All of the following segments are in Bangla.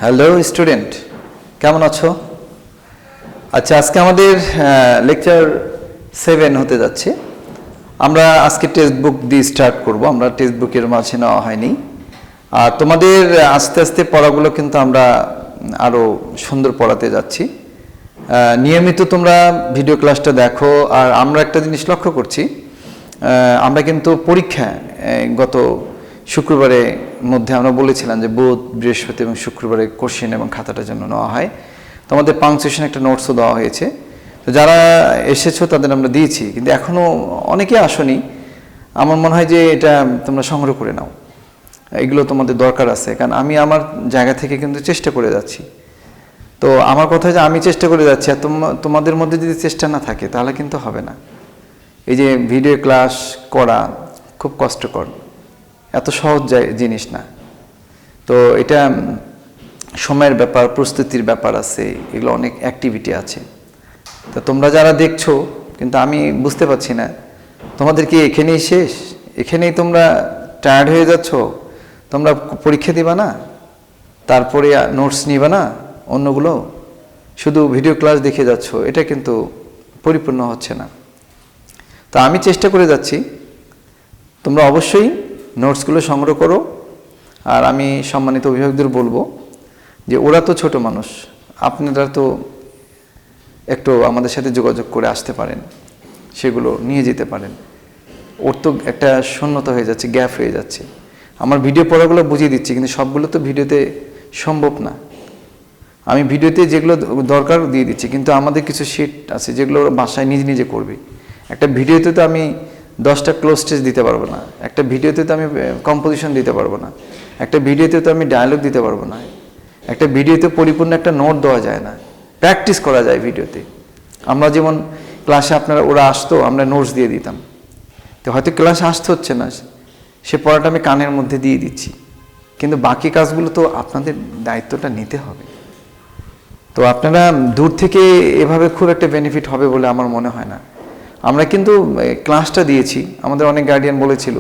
হ্যালো স্টুডেন্ট, কেমন আছো? আচ্ছা, আজকে আমাদের লেকচার 7 হতে যাচ্ছে। আমরা আজকে টেক্সট বুক দিয়ে স্টার্ট করব। আমরা টেক্সট বুকের মাঝে নেওয়া হয়নি। আর তোমাদের আস্তে আস্তে পড়াগুলো কিন্তু আমরা আরও সুন্দর পড়াতে যাচ্ছি। নিয়মিত তোমরা ভিডিও ক্লাসটা দেখো। আর আমরা একটা জিনিস লক্ষ্য করছি, আমরা কিন্তু পরীক্ষা গত শুক্রবারের মধ্যে আমরা বলেছিলাম যে বুধ, বৃহস্পতি এবং শুক্রবারে কোশ্চেন এবং খাতাটার জন্য নেওয়া হয়। তোমাদের পাংচুয়েশন একটা নোটসও দেওয়া হয়েছে। তো যারা এসেছো তাদের আমরা দিয়েছি, কিন্তু এখনও অনেকে আসনি। আমার মনে হয় যে এটা তোমরা সংগ্রহ করে নাও, এগুলো তোমাদের দরকার আছে। কারণ আমি আমার জায়গা থেকে কিন্তু চেষ্টা করে যাচ্ছি। তো আমার কথা যে আমি চেষ্টা করে যাচ্ছি, আর তোমাদের মধ্যে যদি চেষ্টা না থাকে তাহলে কিন্তু হবে না। এই যে ভিডিও ক্লাস করা খুব কষ্টকর, এত সহজ জিনিস না। তো এটা সময়ের ব্যাপার, প্রস্তুতির ব্যাপার আছে, এগুলো অনেক অ্যাক্টিভিটি আছে। তো তোমরা যারা দেখছো, কিন্তু আমি বুঝতে পারছি না তোমাদের কি এখানেই শেষ? এখানেই তোমরা টায়ার্ড হয়ে যাচ্ছ? তোমরা পরীক্ষা দিবা না, তারপরে নোটস নিবা না, অন্যগুলো শুধু ভিডিও ক্লাস দেখে যাচ্ছ, এটা কিন্তু পরিপূর্ণ হচ্ছে না। তা আমি চেষ্টা করে যাচ্ছি, তোমরা অবশ্যই নোটসগুলো সংগ্রহ করো। আর আমি সম্মানিত অভিভাবকদের বলবো যে ওরা তো ছোট মানুষ, আপনারা তো একটু আমাদের সাথে যোগাযোগ করে আসতে পারেন, সেগুলো নিয়ে যেতে পারেন। ওর তো একটা শূন্যতা হয়ে যাচ্ছে, গ্যাপ হয়ে যাচ্ছে। আমার ভিডিও পড়াগুলো বুঝিয়ে দিচ্ছি, কিন্তু সবগুলো তো ভিডিওতে সম্ভব না। আমি ভিডিওতে যেগুলো দরকার দিয়ে দিচ্ছি, কিন্তু আমাদের কিছু শিট আছে যেগুলো ওরা বাসায় নিজে নিজে করবে। একটা ভিডিওতে তো আমি 10টা ক্লোজ টেস্ট দিতে পারবো না, একটা ভিডিওতে তো আমি কম্পোজিশন দিতে পারবো না, একটা ভিডিওতে তো আমি ডায়লগ দিতে পারবো না, একটা ভিডিওতে পরিপূর্ণ একটা নোট দেওয়া যায় না, প্র্যাকটিস করা যায় ভিডিওতে। আমরা যেমন ক্লাসে ওরা আসতো, আমরা নোটস দিয়ে দিতাম। তো হয়তো ক্লাসে আসতে হচ্ছে না, সে পড়াটা আমি কানের মধ্যে দিয়ে দিচ্ছি, কিন্তু বাকি কাজগুলো তো আপনাদের দায়িত্বটা নিতে হবে। তো আপনারা দূর থেকে এভাবে খুব একটা বেনিফিট হবে বলে আমার মনে হয় না। আমরা কিন্তু ক্লাসটা দিয়েছি, আমাদের অনেক গার্ডিয়ান বলেছিল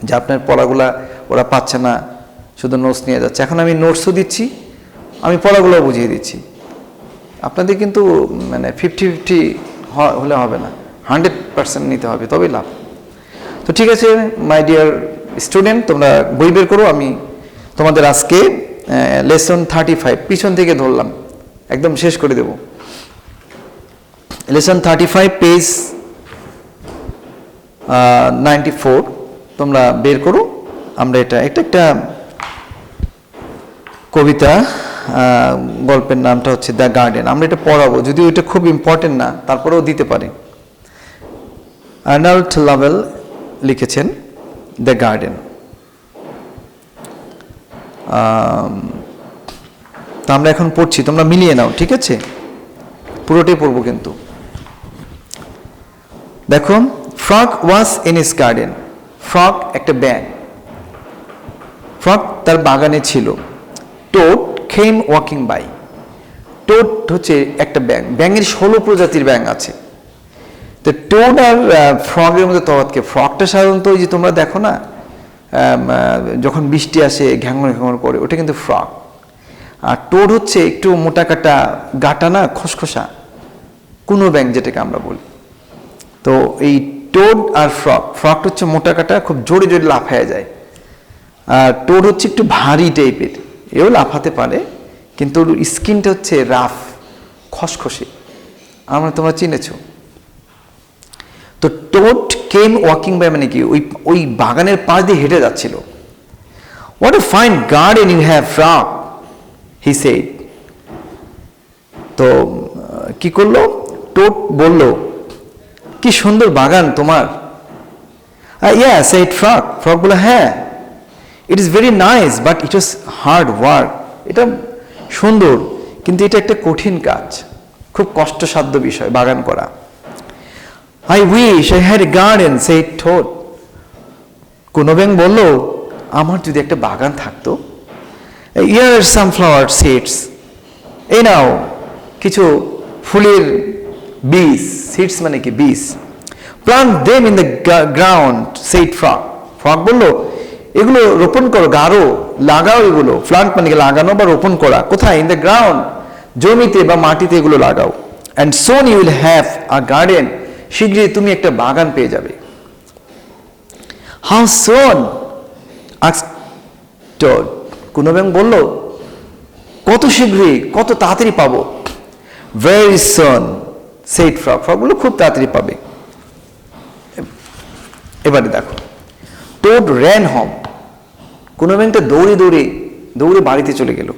যে আপনার পড়াগুলা ওরা পাচ্ছে না, শুধু নোটস নিয়ে যাচ্ছে। এখন আমি নোটসও দিচ্ছি, আমি পড়াগুলো বুঝিয়ে দিচ্ছি। আপনাদের কিন্তু 50-50 হলে হবে না, 100% নিতে হবে, তবেই লাভ। তো ঠিক আছে মাই ডিয়ার স্টুডেন্ট, তোমরা বই বের করো। আমি তোমাদের আজকে লেসন 35 পিছন থেকে ধরলাম, একদম শেষ করে দেব। লেসন 35 পেজ 94 তোমরা বের করো। আমরা এটা একটা কবিতা, গল্পের নামটা হচ্ছে দ্য গার্ডেন। আমরা এটা পড়াবো, যদিও এটা খুব ইম্পর্টেন্ট না, তারপরেও দিতে পারে। আর্নল্ড লাভেল লিখেছেন দ্য গার্ডেন। তা আমরা এখন পড়ছি, তোমরা মিলিয়ে নাও, ঠিক আছে? পুরোটাই পড়বো কিন্তু। দেখো, frog was in his garden. Frog একটা ব্যাঙ, ফ্রগ তার বাগানে ছিল। Toad came walking by. Toad হচ্ছে একটা ব্যাঙ, ব্যাঙের 16 প্রজাতির ব্যাঙ আছে। তো টোড আর ফ্রগের মধ্যে তফাৎ কি? ফ্রগটা সাধারণত ওই যে তোমরা দেখো না, যখন বৃষ্টি আসে ঘ্যাঙর ঘ্যাঙর করে, ওটা কিন্তু ফ্রগ। আর টোড হচ্ছে একটু মোটা কাটা, গাটা না, খসখসা, কোনো ব্যাঙ যেটাকে আমরা বলি। তো এই টোড আর ফ্রগটা হচ্ছে মোটা কাটা, খুব জোরে জোরে লাফায় যায়। আর টোড হচ্ছে একটু ভারী টাইপের, এও লাফাতে পারে, কিন্তু ওর স্কিনটা হচ্ছে রাফ, খসখসে। তোমরা চিনেছো তো। টোড কেম ওয়াকিং বাই মানে কি? ওই বাগানের পাশ দিয়ে হেঁটে যাচ্ছিল। What a fine garden you have, frog, he said. তো কি করলো? টোড বলল, কি সুন্দর বাগান তোমার। ইয়া সেড ফ্রগ। ফ্রগ বলল, হ্যাঁ, ইট is very nice but it was hard work. এটা সুন্দর, কিন্তু এটা একটা কঠিন কাজ, খুব কষ্টসাধ্য বিষয় বাগান করা। I wish I had a garden, said Toad. কোনো ব্যাঙ বলল, আমার যদি একটা বাগান থাকতো। Here are some flower seeds. এই নাও কিছু ফুলের বীজ। সিডস মানে কি? বীজ। Plant them in the ground, said Frog. Frog বলল, এগুলো রোপণ করো, গাড়ো, লাগাও, এগুলো প্লান্ট মানে লাগানো বা রোপণ করা। কোথায়? ইন দ্য গ্রাউন্ড, জমিতে বা মাটিতে এগুলো লাগাও। And soon you will have a garden, শীঘ্রই তুমি একটা বাগান পেয়ে যাবে। হাউ সোন আস্কড টোড, কুনো ব্যাঙ বলল কত শীঘ্রই, কত তাড়াতাড়ি পাবো। Very soon said frog, frog বললো খুব তাড়াতাড়ি পাবে। এবারে দেখো, টোড র্যান হোম, কুনো ব্যাঙটা দৌড়ে দৌড়ে দৌড়ে বাড়িতে চলে গেল।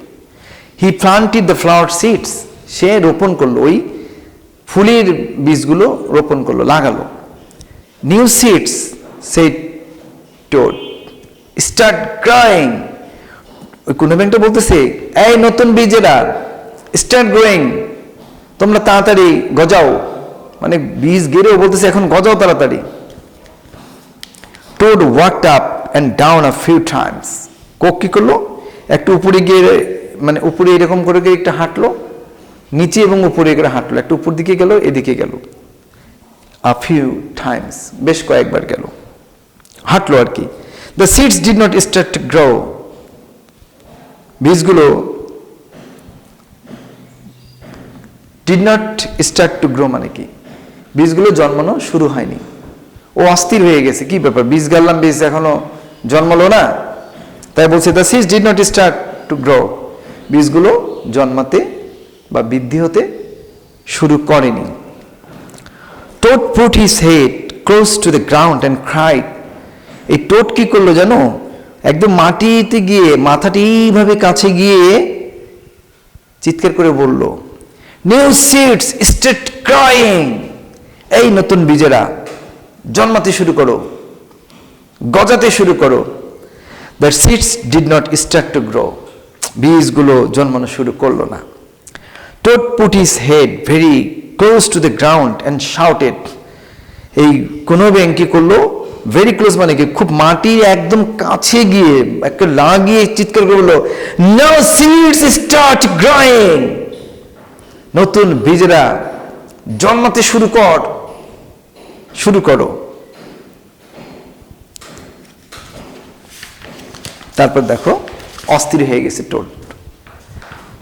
হি প্লান্টেড দ্য ফ্লাওয়ার সিডস, সে রোপণ করলো, ওই ফুলের বীজগুলো রোপণ করলো, লাগালো। New seeds said towed start growing, ওই কুনো ব্যাঙটা বলতেছে এই নতুন বীজেরা স্টার্ট গ্রোয়িং, তোমরা তাড়াতাড়ি গজাও, মানে বীজ গেড়েও বলতেছে এখন গজাও তাড়াতাড়ি। Towed walked up and down a few Times, Coke কি করলো, একটু উপরে গিয়ে মানে উপরে এরকম করে গিয়ে একটা হাঁটলো, নিচে এবং উপরে করে হাঁটলো, একটু উপর দিকে গেল, এদিকে গেল। আ ফিউ টাইমস, বেশ কয়েকবার গেল, হাঁটলো আর কি। The seeds did not start to grow, বীজগুলো did not start to grow মানে কি, বীজগুলো জন্মানো শুরু হয়নি। ও অস্থির হয়ে গেছে, কি ব্যাপার, বীজ গাড়লাম, বীজ এখনো জন্মালো না। তাই বলছে the seeds did not start to grow, বীজগুলো জন্মাতে বা বৃদ্ধি হতে শুরু করেনি। Towed put his head close to the ground and cried, এই টোড কি করলো জানো, একদম মাটিতে গিয়ে মাথাটি এইভাবে কাছে গিয়ে চিৎকার করে বলল, নিউ সিডস স্টার্ট ক্রাইং, এই নতুন বীজেরা জন্মাতে শুরু করো, গজাতে শুরু করো। The seeds did not start to grow, বীজগুলো জন্মানো শুরু করলো না। Towed put his head very close to the ground and shouted, এই কোনো ব্যাঙ কি করলো, ভেরি ক্লোজ মানে কি খুব মাটির একদম কাছে গিয়ে একটা লাগিয়ে চিৎকার করে বললো, নো সিডস স্টার্ট গ্রোয়িং, নতুন বীজেরা জন্মাতে শুরু করো। তারপর দেখো অস্থির হয়ে গেছে toad.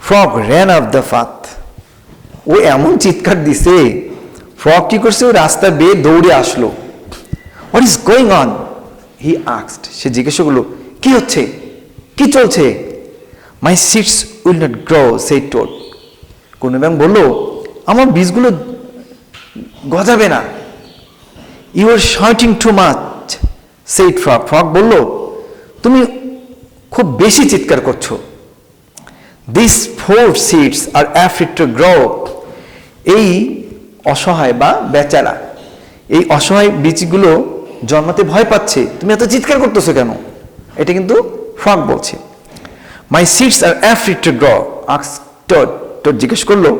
Frog ran off the path, ও এমন চিৎকার দিছে, ফ্রগ কি করছে, ওই রাস্তা বেয়ে দৌড়ে আসলো। What is going on, he asked, সে জিজ্ঞেস করলো কি হচ্ছে, কি চলছে। My seeds will not grow said toad, কোনো ব্যাঙ বললো আমার বীজগুলো গজাবে না। You are shouting too much said frog, frog বললো তুমি খুব বেশি চিৎকার করছো। This four seeds are afraid to grow, এই অসহায় বা বেচারা, এই অসহায় বীজগুলো জন্মাতে ভয় পাচ্ছে, তুমি এত চিৎকার করতেছো কেন, এটা কিন্তু ফ্রগ বলছে। My seeds are afraid to grow, toad জিজ্ঞেস করলো,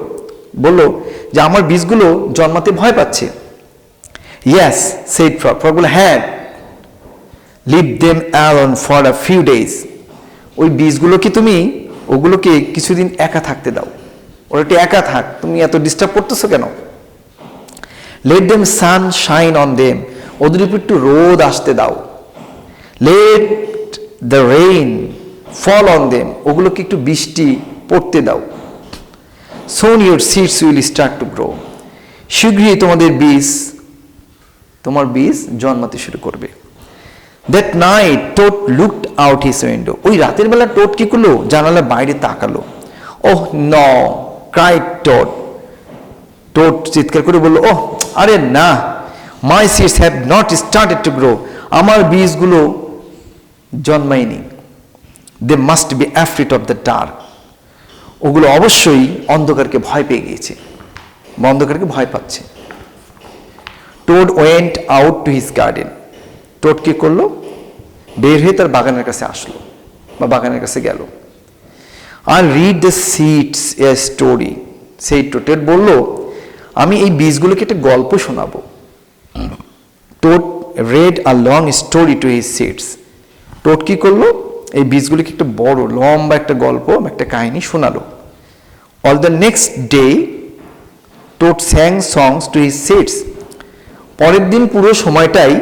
বললো যে আমার বীজগুলো জন্মাতে ভয় পাচ্ছে। ইয়েস সেইড ফ্রগ, ফ্রগ বললো হ্যাঁ। Leave them alone for a few days, ওই বীজগুলোকে তুমি ওগুলোকে কিছুদিন একা থাকতে দাও, ওরা একটু একা থাক, তুমি এত ডিস্টার্ব করতেছো কেন। Let them sun shine on them, ওদের উপর একটু রোদ আসতে দাও। Let the rain fall on them, ওগুলোকে একটু বৃষ্টি পড়তে দাও। Soon your seeds will start to grow, শীঘ্রই তোমার বীজ জন্মাতে শুরু করবে। That night toad looked out his window, ওই রাতের বেলা টোড কি করলো, জানালার বাইরে তাকালো। Oh no cried toad, toad চিৎকার করে বললো ওহ আরে না, my seeds have not started to grow, আমার বীজগুলো জন্মায়নি। They must be afraid of the dark, ওগুলো অবশ্যই অন্ধকারকে ভয় পেয়ে গিয়েছে বা অন্ধকারকে ভয় পাচ্ছে। Towed went out to his garden, towed কি করলো, বের হয়ে তার বাগানের কাছে আসলো বা বাগানের কাছে গেল। আর read the seeds a story, সেই টোড বলল আমি এই বীজগুলোকে একটা গল্প শোনাবো। Toad read a long story to his seeds, toad কি করলো, এই বীজগুলিকে একটা বড় লম্বা একটা গল্প, একটা কাহিনী শোনালো। All the next day toad sang songs to his seeds, পরের দিন পুরো সময়টাই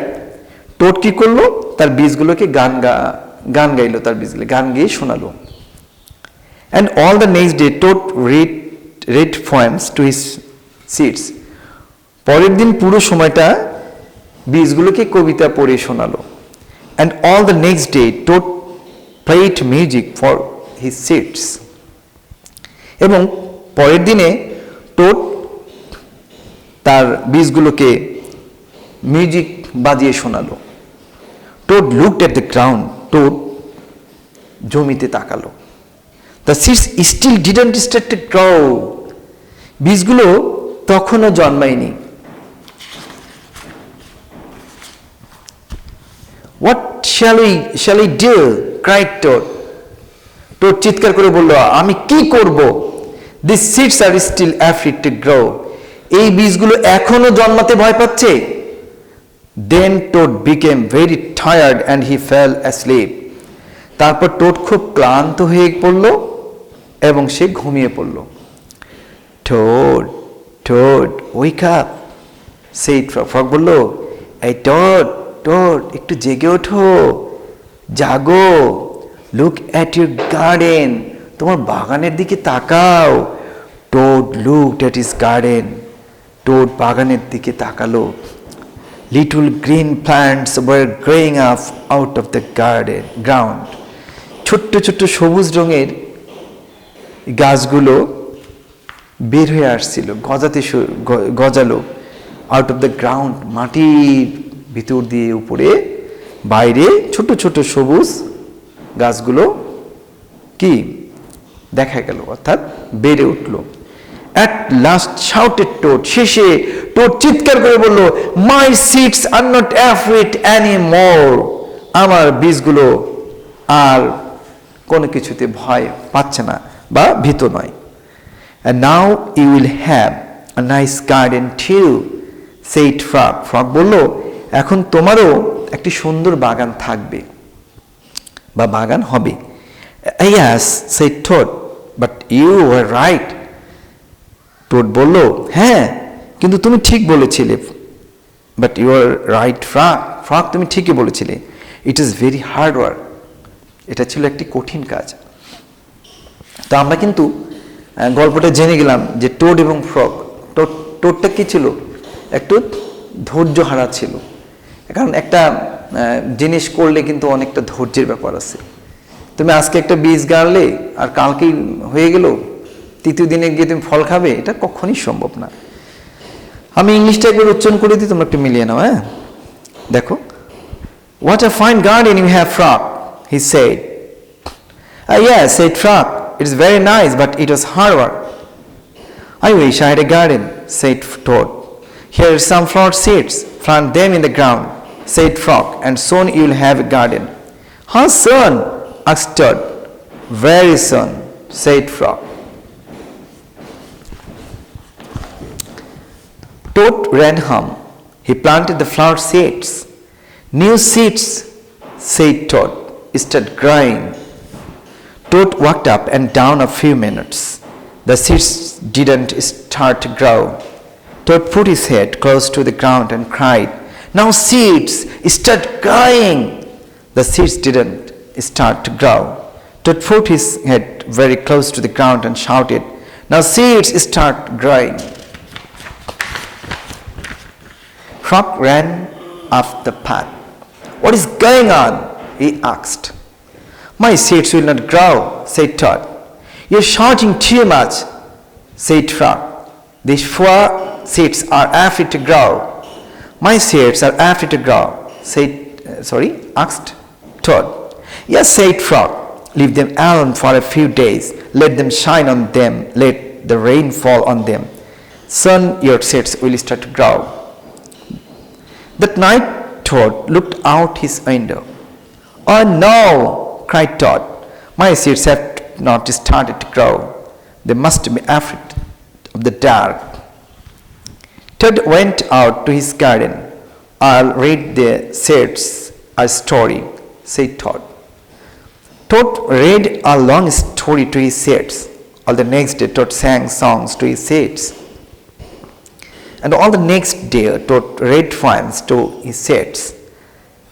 টোড কি করলো, তার বীজগুলোকে গান গান গাইলো তার বীজগুলো, গান গেয়ে শোনালো। And all the next day Toad read poems to his seeds. পরের দিন পুরো সময়টা বীজগুলোকে কবিতা পড়ে শোনালো। And all the next day Toad played music for his seeds. এবং পরের দিনে টোড তার বীজগুলোকে মিউজিক বাজিয়ে শোনালো। Toad looked at the ground, toad জমিতে তাকালো। The seeds still didn't start to grow, বীজগুলো তখনও জন্মায়নি। What shall we do, cried toad. Toad চিৎকার করে বলল, আমি কি করব? This seeds are still afraid to grow, এই বীজগুলো এখনো জন্মাতে ভয় পাচ্ছে। Then toad became very tired and he fell asleep. তারপর টোড খুব ক্লান্ত হয়ে পড়ল এবং সে ঘুমিয়ে পড়ল। Toad toad wake up, said frog. Frog বলল, এই টোড টোড একটু জেগে ওঠো, জাগো। লুক অ্যাট ইউর গার্ডেন, তোমার বাগানের দিকে তাকাও। Toad looked at his garden, toad বাগানের দিকে তাকালো। Little green plants were growing up out of the ground. ছোট্ট ছোট্ট সবুজ রঙের গাছগুলো বের হয়ে আসছিল, গজালো। আউট অফ দ্য গ্রাউন্ড, মাটির ভিতর দিয়ে উপরে বাইরে ছোট ছোট সবুজ গাছগুলো কি দেখা গেল, অর্থাৎ বেড়ে উঠল। At last shouted Toad, শেষে টোড চিৎকার করে বলল, my seeds are not afraid anymore, আমার বীজগুলো আর কোনো কিছুতে ভয় পাচ্ছে না বা ভীত নয়। And now you will have a nice garden too, said Frog. Frog বলল, এখন তোমারও একটি সুন্দর বাগান থাকবে বা বাগান হবে। Yes, said Toad, but you were right. Toad বলল, হ্যাঁ কিন্তু তুমি ঠিক বলেছিলে। But you are right frog, frog তুমি ঠিকই বলেছিলে। It is very hard work, এটা ছিল একটি কঠিন কাজ। তো আমরা কিন্তু গল্পটা জেনে গেলাম যে টোড এবং ফ্রগ, টোডটা কি ছিল, একটু ধৈর্য হারা ছিল। কারণ একটা জিনিস করলে কিন্তু অনেকটা ধৈর্যের ব্যাপার আছে। তুমি আজকে একটা বীজ গাড়লে আর কালকেই হয়ে গেল, তৃতীয় দিনে গিয়ে তুমি ফল খাবে, এটা কখনই সম্ভব না। আমি ইংলিশটা একবার উচ্চারণ করে দিই, তোমরা একটু মিলিয়ে নাও। হ্যাঁ, দেখো, what a fine garden you have frog, he said. Yes, said Frog, it is very nice, but it was hard work. I wish I had a garden, said Toad. Here are some flower seeds, plant them in the ground, said Frog, and soon you will have a garden. How soon? asked Toad. Very soon, said Frog. Toad ran home. He planted the flower seeds. New seeds, said Toad, started growing. Toad walked up and down a few minutes. The seeds didn't start to grow. Toad put his head close to the ground and cried, now seeds, start growing. The seeds didn't start to grow. Toad put his head very close to the ground and shouted, now seeds, start growing. Frog ran up the path. What is going on? He asked. My seeds will not grow, said Toad. You're shouting too much, said Frog. These four seeds are afraid to grow. My seeds are afraid to grow, asked Toad. Yes, said Frog. Leave them alone for a few days. Let them shine on them. Let the rain fall on them. Soon your seeds will start to grow. That night, Toad looked out his window. Oh no, cried Toad. My seeds have not started to grow. They must be afraid of the dark. Toad went out to his garden. I'll read the seeds a story, said Toad. Toad read a long story to his seeds. All the next day, Toad sang songs to his seeds. And all the next day, Toad read poems to his seeds.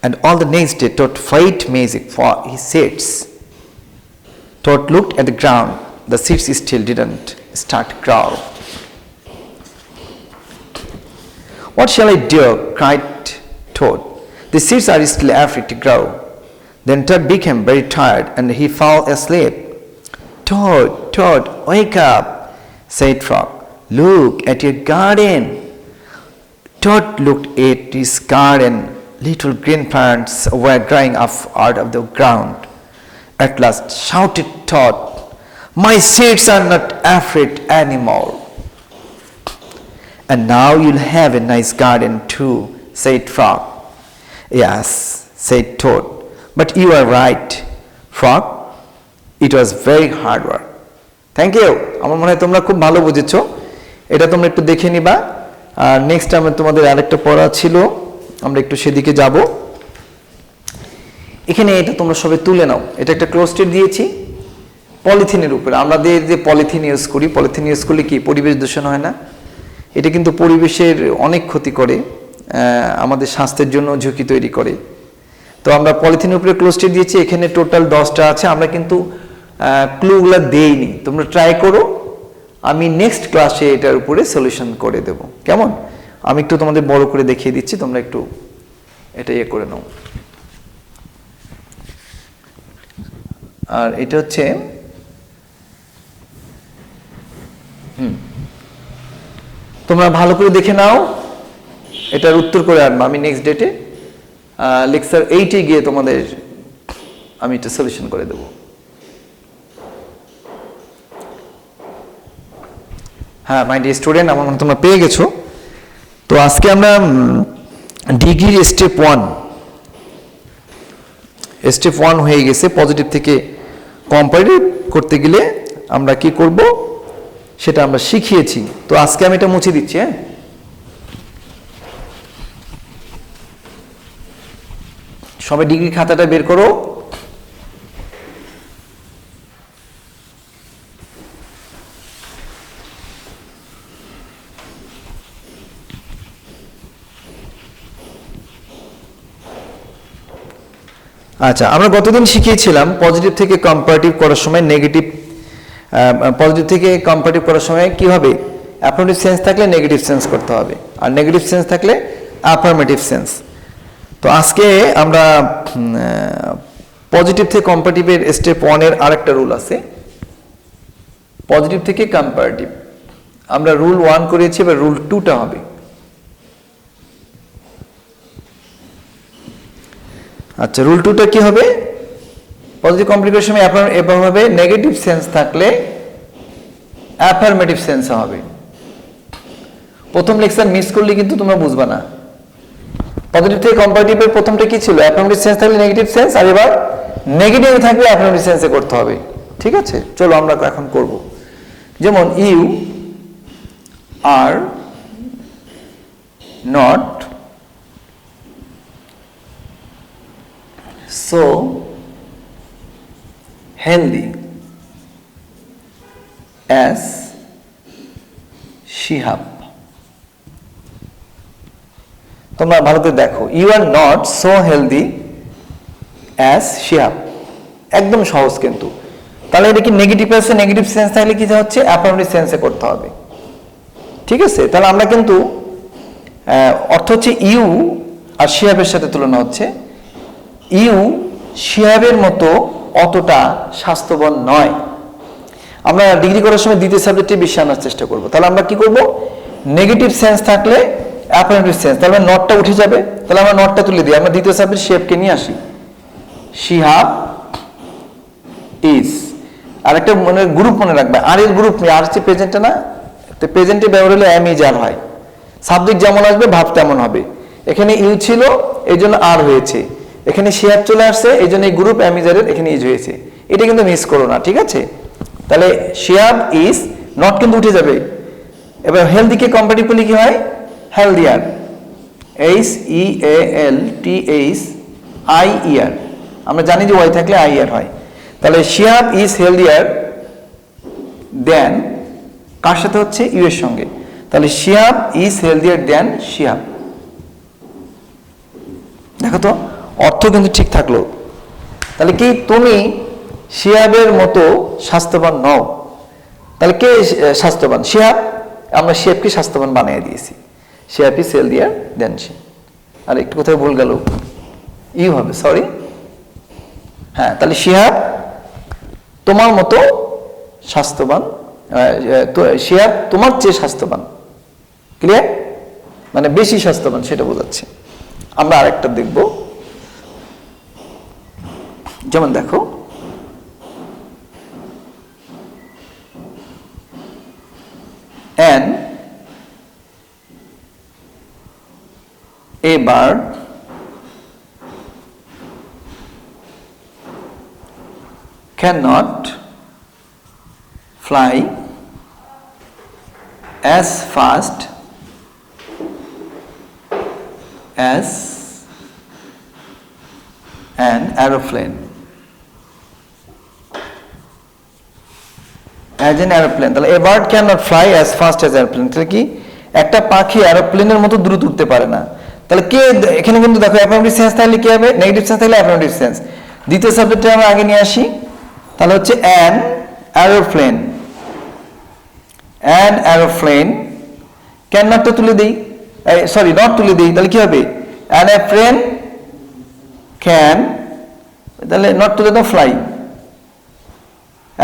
And all the next day Todd played music for his seeds. Todd looked at the ground. The seeds still didn't start to grow. What shall I do? Cried Todd. The seeds are still afraid to grow. Then Todd became very tired and he fell asleep. Todd, Todd, wake up, said Frog. Look at your garden. Todd looked at his garden. Little green plants were growing up out of the ground. At last shouted Todd, my seeds are not afraid anymore. And now you'll have a nice garden too, said Frog. Yes, said Toad, but you are right, Frog. It was very hard work. Thank you. আমার মনে হয় তোমরা খুব ভালো বুঝেছো। এটা তোমরা একটু দেখে নিবা। আর নেক্সট টাইমে তোমাদের আরেকটা পড়া ছিল, আমরা একটু সেদিকে যাব। এখানে এটা তোমরা সবে তুলে নাও। এটা একটা ক্লোজ স্টেট দিয়েছি পলিথিনের উপরে। আমাদের যে পলিথিন ইউজ করি, পলিথিন ইউজ করলে কি পরিবেশ দূষণ হয় না? এটা কিন্তু পরিবেশের অনেক ক্ষতি করে, আমাদের স্বাস্থ্যের জন্য ঝুঁকি তৈরি করে। তো আমরা পলিথিনের উপরে ক্লোজ স্টেট দিয়েছি। এখানে টোটাল 10টা আছে। আমরা কিন্তু ক্লুগুলো দেইনি। তোমরা ট্রাই করো, আমি নেক্সট ক্লাসে এটার উপরে সলিউশন করে দেব। কেমন? আমি একটু তোমাদের বড় করে দেখিয়ে দিচ্ছি, তোমরা একটু এটা ইয়ে করে নাও। আর এটা হচ্ছে তোমরা ভালো করে দেখে নাও, এটার উত্তর করে আনবো আমি নেক্সট ডেটে। লেকচার 8-এ গিয়ে তোমাদের আমি এটা সলিউশন করে দেব। হ্যাঁ মাই ডিয়ার স্টুডেন্ট, আমার মনে তোমরা পেয়ে গেছো। তো আজকে আমরা ডিগ্রির স্টেপ 1 হয়ে গেছে। পজিটিভ থেকে কম্পারেটিভ করতে গেলে আমরা কি করব সেটা আমরা শিখিয়েছি। তো আজকে আমি এটা মুছে দিচ্ছি। হ্যাঁ, সবাই ডিগ্রি খাতাটা বের করো। আচ্ছা, আমরা গতদিন শিখিয়েছিলাম পজিটিভ থেকে কম্পারেটিভ করার সময় নেগেটিভ, পজিটিভ থেকে কম্পারেটিভ করার সময় কি হবে, অ্যাফার্মেটিভ সেন্স থাকলে নেগেটিভ সেন্স করতে হবে, আর নেগেটিভ সেন্স থাকলে অ্যাফার্মেটিভ সেন্স। তো আজকে আমরা পজিটিভ থেকে কম্পারেটিভের স্টেপ 1-এর আরেকটা রুল আছে। পজিটিভ থেকে কম্পারেটিভ আমরা রুল 1 করেছি, এবার রুল 2টা হবে। আচ্ছা, রুল 2টা কি হবে? পজিটিভ কম্পারেটিভের সময় এভাবে নেগেটিভ সেন্স থাকলে অ্যাফার্মেটিভ সেন্স হবে। প্রথম লেকচার মিস করলে কিন্তু তোমরা বুঝবা না। পজিটিভ থেকে কম্পারেটিভের প্রথমটা কি ছিল? অ্যাফার্মেটিভ সেন্স থাকলে নেগেটিভ সেন্স, আর এবার নেগেটিভ থাকলে অ্যাফার্মেটিভ সেন্সে করতে হবে। ঠিক আছে, চলো আমরা এখন করব। যেমন you are not so healthy as Shihab. তোমরা ভালো করে দেখো, you are not so healthy as Shihab. একদম সহজ কিন্তু। তাহলে এটা কি নেগেটিভ আছে? নেগেটিভ সেন্স থাকলে কি হচ্ছে? অ্যাফার্মেটিভ সেন্সে করতে হবে। ঠিক আছে, তাহলে আমরা কিন্তু অর্থ হচ্ছে ইউ আর শিহাবের সাথে তুলনা হচ্ছে। ইউ শিহাবের মতো অতটা স্বাস্থ্যবান নয়। আমরা ডিগ্রি করার সময় দ্বিতীয় সাবজেক্টে বেশি আনার চেষ্টা করব। তাহলে আমরা কি করব? নেগেটিভ সেন্স থাকলে অ্যাফার্মেটিভ সেন্স, তাহলে নটটা উঠে যাবে। তাহলে আমরা নটটা তুলে দিই, আমরা দ্বিতীয় সাবজেক্ট শিহাবকে নিয়ে আসি। শিহাব ইজ, আরেকটা মনে গ্রুপ মনে রাখবে, আর এর গ্রুপ নেই, আর হচ্ছে প্রেজেন্টে না, তো প্রেজেন্টে ব্যবহার হলে এম ইজ আর হয়। সাবজেক্ট যেমন আসবে ভাব তেমন হবে। এখানে ইউ ছিল এই জন্য আর হয়েছে, এখানে শিহাব চলে আসছে এই জন্য এই গ্রুপ অ্যামিজারের এখানে ইজ হয়েছে। এটা কিন্তু মিস করো না, ঠিক আছে? তাহলে শিহাব ইজ, নট কিন্তু উঠে যাবে। এবার হেলদিকে কম্পারেটিভ করলে কি হয়? Healthier, HEALTHIER। আমরা জানি যে ওয়াই থাকলে আইয়ার হয়। তাহলে শিহাব ইজ হেলদিয়ার দেন, কার সাথে হচ্ছে? ইউ এর সঙ্গে। তাহলে শিহাব ইজ হেলদিয়ার দেন শিহাব। দেখো তো অর্থ কিন্তু ঠিক থাকলো। তাহলে কি তুমি শিহাবের মতো স্বাস্থ্যবান নও? তাহলে কে স্বাস্থ্যবান? শিহাব। আমরা শিহাবকে স্বাস্থ্যবান বানিয়ে দিয়েছি। Shihab is healthier than she. আর একটু কোথায় ভুল গেল, ইউ হবে, সরি। হ্যাঁ, তাহলে শিহাব তোমার মতো স্বাস্থ্যবান, শিহাব তোমার চেয়ে স্বাস্থ্যবান। ক্লিয়ার? মানে বেশি স্বাস্থ্যবান সেটা বোঝাচ্ছে। আমরা আরেকটা দেখব, যেমন দেখো a bird cannot fly as fast as an aeroplane. As an aeroplane, তাহলে a bird cannot fly as fast as airplane, তাহলে কি একটা পাখি এরোপ্লেনের মতো দ্রুত উঠতে পারে না। তাহলে কে, এখানে কিন্তু দেখো অ্যাফার্মেটিভ সেন্স থাকলে কি হবে, নেগেটিভ সেন্স থাকলে অ্যাফার্মেটিভ সেন্স। দ্বিতীয় সাবজেক্টটা আমরা আগে নিয়ে আসি, তাহলে হচ্ছে an aeroplane, an aeroplane cannot তো তুলে দেই, সরি নট তুলে দেই, তাহলে কি হবে an airplane can, তাহলে নট তুলে দাও fly,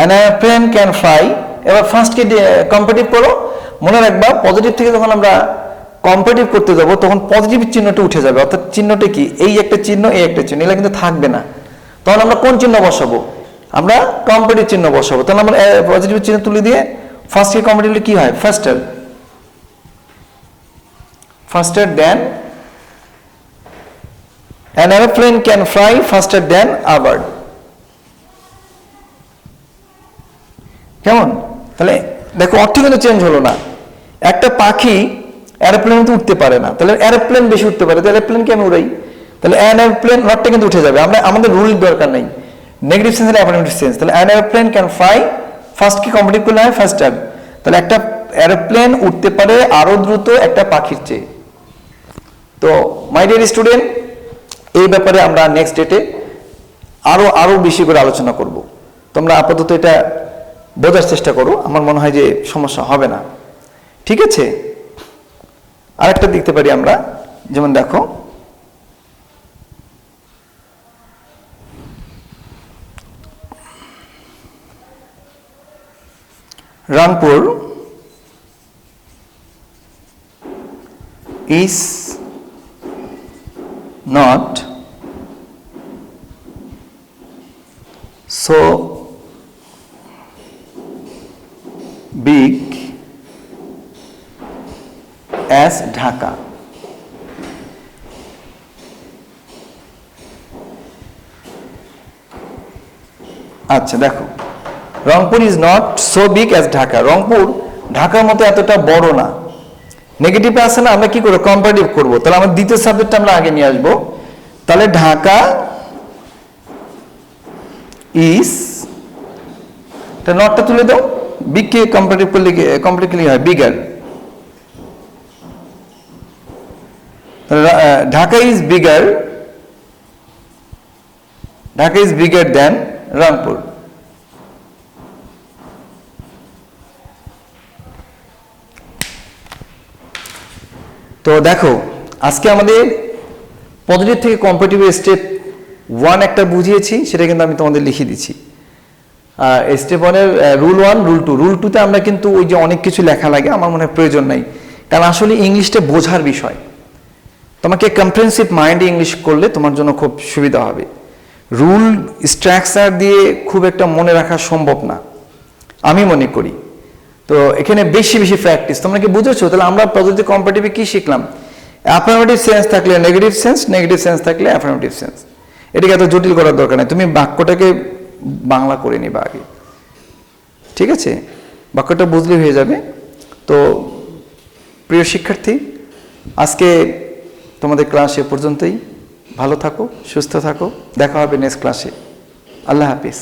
an airplane can fly। এবার ফার্স্টকে কম্পারেটিভ করো। মনে রাখবা পজিটিভ থেকে যখন আমরা কম্পারেটিভ করতে যাব তখন পজিটিভ চিহ্নটা উঠে যাবে, অর্থাৎ চিহ্নটা কি, এই একটা চিহ্ন এই একটা চিহ্ন, এগুলো কিন্তু থাকবে না। তখন আমরা কোন চিহ্ন বসাবো, আমরা কম্পারেটিভ চিহ্ন বসাবো। তাহলে আমরা পজিটিভ চিহ্ন তুলে দিয়ে ফার্স্টকে কম্পারেটিভলি কি হয়, ফাস্টার, faster than an airplane can fly faster than a bird। কেমন? তাহলে দেখো অর্থ কিন্তু চেঞ্জ হলো না। একটা পাখি এরোপ্লেন তো উঠতে পারে না, তাহলে এরোপ্লেন বেশি উঠতে পারে, তাহলে এরোপ্লেনকে আমি উড়াই, তাহলে an airplane নটটা কিন্তু উঠে যাবে। আমরা আমাদের রুল দরকার নেই, নেগেটিভ সেন্স হলে অ্যাফার্মেটিভ সেন্স। তাহলে an airplane can fly, first কি কম্পারেটিভ করলে হয় ফাস্টার। তাহলে একটা এরোপ্লেন উঠতে পারে আরো দ্রুত একটা পাখির চেয়ে। তো মাই ডিয়ার স্টুডেন্ট, এই ব্যাপারে আমরা নেক্সট ডেটে আরো বেশি করে আলোচনা করব। তোমরা আপাতত এটা বোঝার চেষ্টা করো, আমার মনে হয় যে সমস্যা হবে না। ঠিক আছে? আরেকটা দেখতে পারি আমরা, যেমন দেখো Rangpur is not so big as Dhaka। আচ্ছা দেখো, Rangpur is not so big as Dhaka, Rangpur ঢাকার মতো এতটা বড় না। নেগেটিভে আসে না, আমরা কি করবো, কম্পারেটিভ করবো। তাহলে আমার দ্বিতীয় সাবজেক্টটা আমরা আগে নিয়ে আসবো। তাহলে ঢাকা ইজ, নটটা তুলে দাও, বিগ কে কম্পারেটিভ করলে কম্পারেটিভলি হয় bigger. Dhaka is bigger, Dhaka is bigger দেন রংপুর। তো দেখো আজকে আমাদের পজিটিভ থেকে কম্পারেটিভ স্টেপ 1 একটা বুঝিয়েছি, সেটা কিন্তু আমি তোমাদের লিখে দিচ্ছি। স্টেপ 1-এর রুল 1, রুল 2। রুল 2-তে আমরা কিন্তু ওই যে অনেক কিছু লেখা লাগে, আমার মনে হয় প্রয়োজন নাই, কারণ আসলে ইংলিশটা বোঝার বিষয়। তোমাকে কম্প্রিহেনসিভ মাইন্ডে ইংলিশ করলে তোমার জন্য খুব সুবিধা হবে। রুল স্ট্রাকচার দিয়ে খুব একটা মনে রাখা সম্ভব না আমি মনে করি। তো এখানে বেশি বেশি প্র্যাকটিস। তোমরা কি বুঝেছো? তাহলে আমরা পজিটিভ কম্পারেটিভে কি শিখলাম, অ্যাফার্মেটিভ সেন্স থাকলে নেগেটিভ সেন্স, নেগেটিভ সেন্স থাকলে অ্যাফার্মেটিভ সেন্স। এটাকে এত জটিল করার দরকার নেই, তুমি বাক্যটাকে বাংলা করে নিবা আগে, ঠিক আছে? বাক্যটা বুঝলে হয়ে যাবে। তো প্রিয় শিক্ষার্থী, আজকে তোমাদের ক্লাস এ পর্যন্তই। ভালো থাকো, সুস্থ থাকো, দেখা হবে নেক্সট ক্লাসে। আল্লাহ হাফিজ।